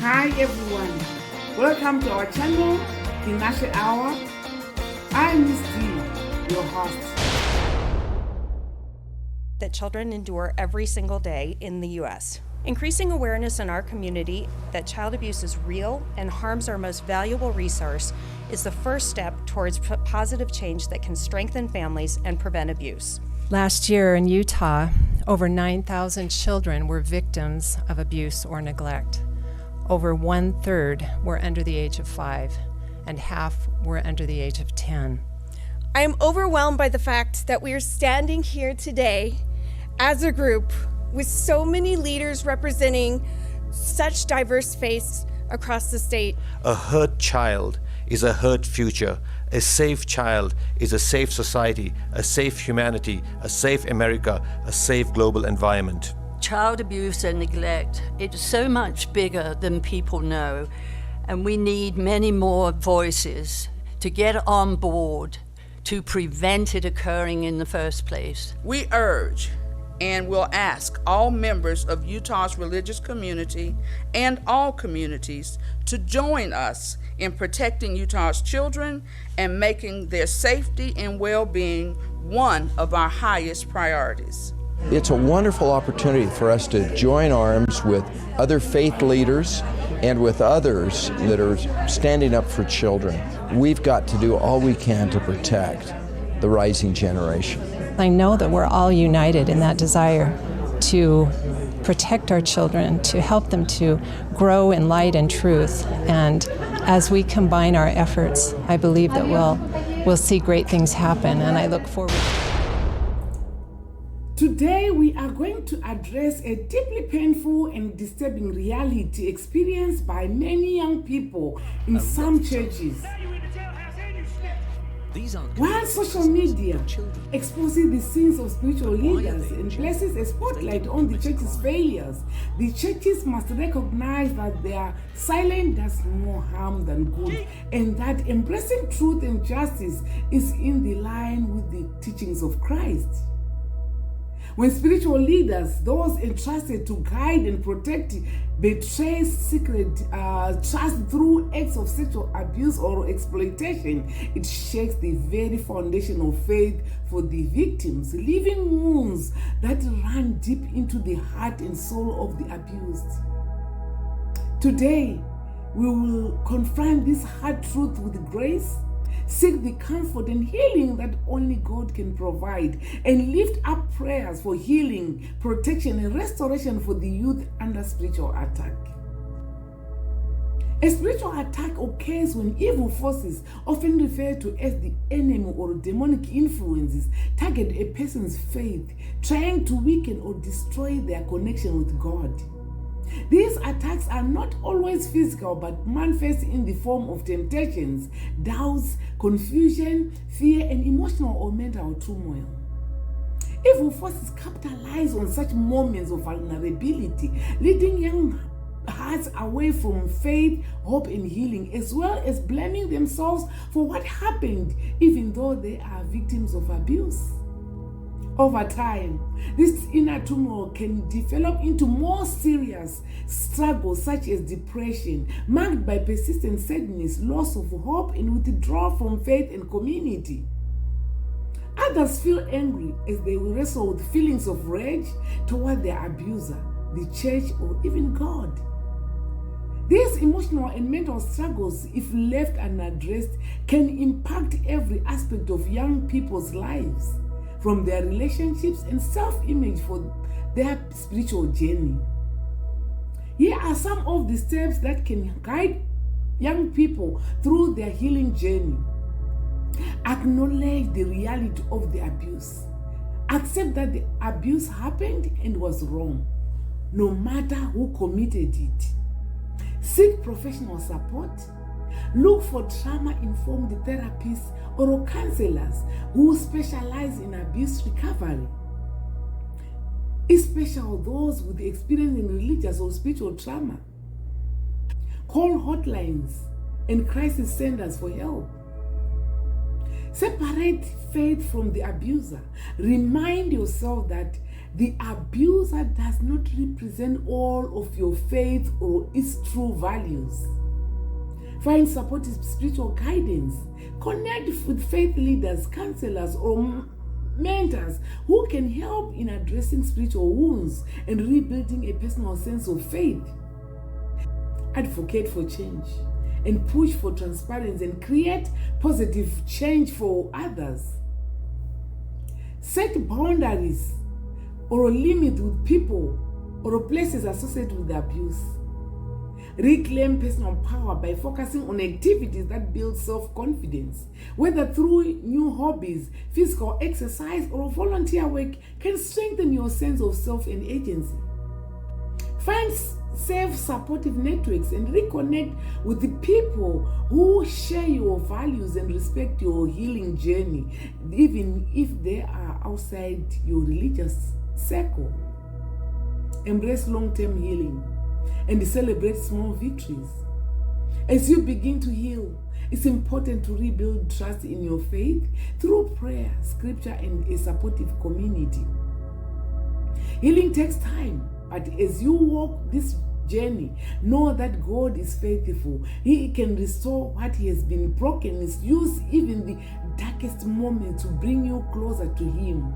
Hi everyone, welcome to our channel, Kinashe Hour. I'm Miss D, your host. That children endure every single day in the U.S. Increasing awareness in our community that child abuse is real and harms our most valuable resource is the first step towards positive change that can strengthen families and prevent abuse. Last year in Utah, over 9,000 children were victims of abuse or neglect. Over 1/3 were under the age of 5, and half were under the age of 10. I am overwhelmed by the fact that we are standing here today as a group with so many leaders representing such diverse faiths across the state. A hurt child is a hurt future. A safe child is a safe society, a safe humanity, a safe America, a safe global environment. Child abuse and neglect, it's so much bigger than people know, and we need many more voices to get on board to prevent it occurring in the first place. We urge and will ask all members of Utah's religious community and all communities to join us in protecting Utah's children and making their safety and well-being one of our highest priorities. It's a wonderful opportunity for us to join arms with other faith leaders and with others that are standing up for children. We've got to do all we can to protect the rising generation. I know that we're all united in that desire to protect our children, to help them to grow in light and truth. And as we combine our efforts, I believe that we'll see great things happen, and I look forward. Today we are going to address a deeply painful and disturbing reality experienced by many young people in some churches. While social media exposes the sins of spiritual leaders and places a spotlight on the church's failures, the churches must recognize that their silence does more harm than good, and that embracing truth and justice is in the line with the teachings of Christ. When spiritual leaders, those entrusted to guide and protect, betray secret trust through acts of sexual abuse or exploitation, it shakes the very foundation of faith for the victims, leaving wounds that run deep into the heart and soul of the abused. Today, we will confront this hard truth with grace, seek the comfort and healing that only God can provide, and lift up prayers for healing, protection, and restoration for the youth under spiritual attack. A spiritual attack occurs when evil forces, often referred to as the enemy or demonic influences, target a person's faith, trying to weaken or destroy their connection with God. These attacks are not always physical, but manifest in the form of temptations, doubts, confusion, fear, and emotional or mental turmoil. Evil forces capitalize on such moments of vulnerability, leading young hearts away from faith, hope, and healing, as well as blaming themselves for what happened, even though they are victims of abuse. Over time, this inner turmoil can develop into more serious struggles such as depression, marked by persistent sadness, loss of hope, and withdrawal from faith and community. Others feel angry as they wrestle with feelings of rage toward their abuser, the church, or even God. These emotional and mental struggles, if left unaddressed, can impact every aspect of young people's lives, from their relationships and self-image for their spiritual journey. Here are some of the steps that can guide young people through their healing journey. Acknowledge the reality of the abuse. Accept that the abuse happened and was wrong, no matter who committed it. Seek professional support. Look for trauma-informed therapists or counselors who specialize in abuse recovery, especially those with experience in religious or spiritual trauma. Call hotlines and crisis centers for help. Separate faith from the abuser. Remind yourself that The abuser does not represent all of your faith or its true values. Find supportive spiritual guidance. Connect with faith leaders, counselors, or mentors who can help in addressing spiritual wounds and rebuilding a personal sense of faith. Advocate for change and push for transparency and create positive change for others. Set boundaries or a limit with people or places associated with abuse. Reclaim personal power by focusing on activities that build self-confidence, whether through new hobbies, physical exercise, or volunteer work can strengthen your sense of self and agency. Find safe, supportive networks and reconnect with the people who share your values and respect your healing journey, even if they are outside your religious circle. Embrace long-term healing and celebrate small victories. As you begin to heal, it's important to rebuild trust in your faith through prayer, scripture, and a supportive community. Healing takes time, but as you walk this journey, know that God is faithful. He can restore what He has been broken. He's used even the darkest moment to bring you closer to Him.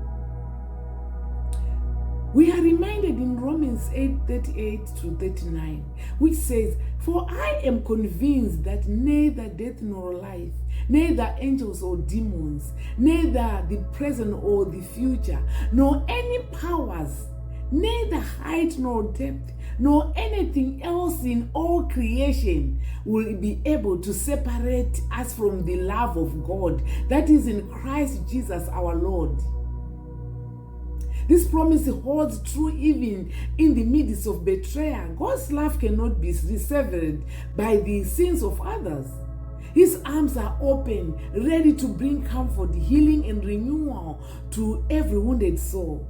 We are reminded in Romans 8:38-39, which says, "For I am convinced that neither death nor life, neither angels or demons, neither the present or the future, nor any powers, neither height nor depth, nor anything else in all creation will be able to separate us from the love of God that is in Christ Jesus our Lord." This promise holds true even in the midst of betrayal. God's love cannot be severed by the sins of others. His arms are open, ready to bring comfort, healing, and renewal to every wounded soul.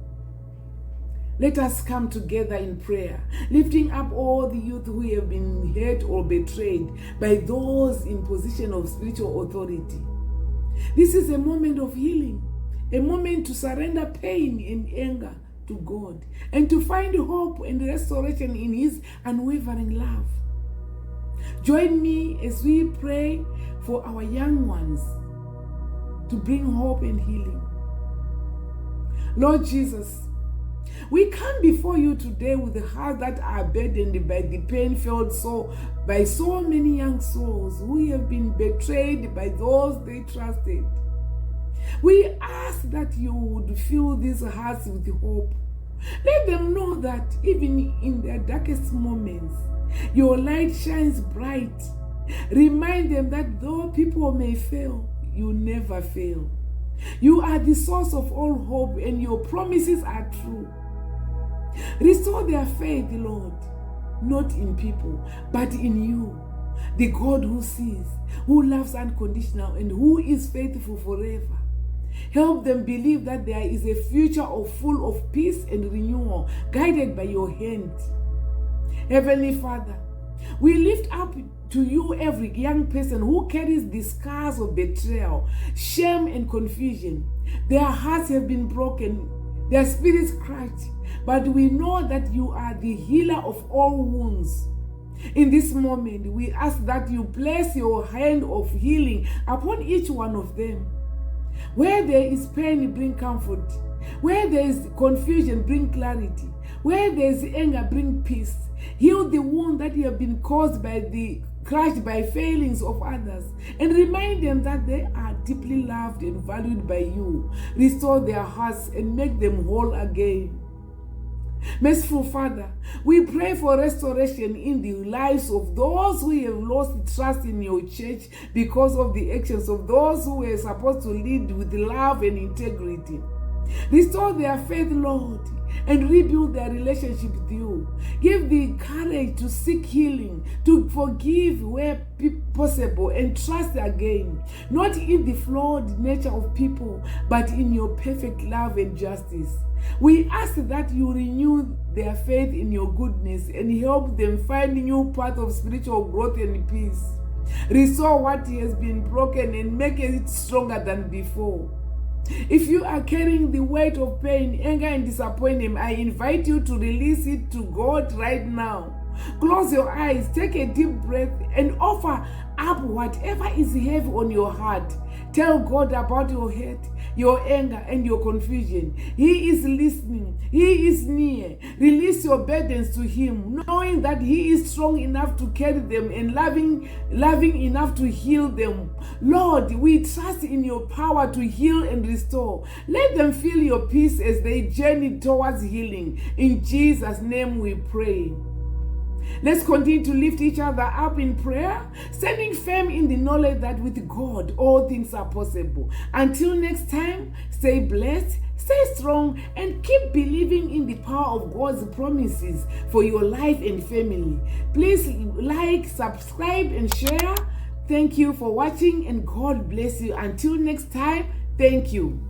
Let us come together in prayer, lifting up all the youth who have been hurt or betrayed by those in position of spiritual authority. This is a moment of healing, a moment to surrender pain and anger to God and to find hope and restoration in His unwavering love. Join me as we pray for our young ones to bring hope and healing. Lord Jesus, we come before you today with hearts that are burdened by the pain felt by so many young souls who have been betrayed by those they trusted. We ask that you would fill these hearts with hope. Let them know that even in their darkest moments, your light shines bright. Remind them that though people may fail, you never fail. You are the source of all hope, and your promises are true. Restore their faith, Lord, not in people, but in you, the God who sees, who loves unconditionally, and who is faithful forever. Help them believe that there is a future full of peace and renewal, guided by your hand. Heavenly Father, we lift up to you every young person who carries the scars of betrayal, shame, and confusion. Their hearts have been broken, their spirits crushed, but we know that you are the healer of all wounds. In this moment, we ask that you place your hand of healing upon each one of them. Where there is pain, bring comfort. Where there is confusion, bring clarity. Where there is anger, bring peace. Heal the wound that have been caused crushed by failings of others, and remind them that they are deeply loved and valued by you. Restore their hearts and make them whole again. Merciful Father, we pray for restoration in the lives of those who have lost trust in your church because of the actions of those who were supposed to lead with love and integrity. Restore their faith, Lord, and rebuild their relationship with you. Give the courage to seek healing, to forgive where possible, and trust again, not in the flawed nature of people, but in your perfect love and justice. We ask that you renew their faith in your goodness and help them find a new path of spiritual growth and peace. Restore what has been broken and make it stronger than before. If you are carrying the weight of pain, anger, and disappointment, I invite you to release it to God right now. Close your eyes, take a deep breath, and offer up whatever is heavy on your heart. Tell God about your hurt, your anger, and your confusion. He is listening. He is near. Release your burdens to Him, knowing that He is strong enough to carry them and loving enough to heal them. Lord, we trust in your power to heal and restore. Let them feel your peace as they journey towards healing. In Jesus' name we pray. Let's continue to lift each other up in prayer, standing firm in the knowledge that with God all things are possible. Until next time, stay blessed, stay strong, and keep believing in the power of God's promises for your life and family. Please like, subscribe, and share. Thank you for watching, and God bless you. Until next time, thank you.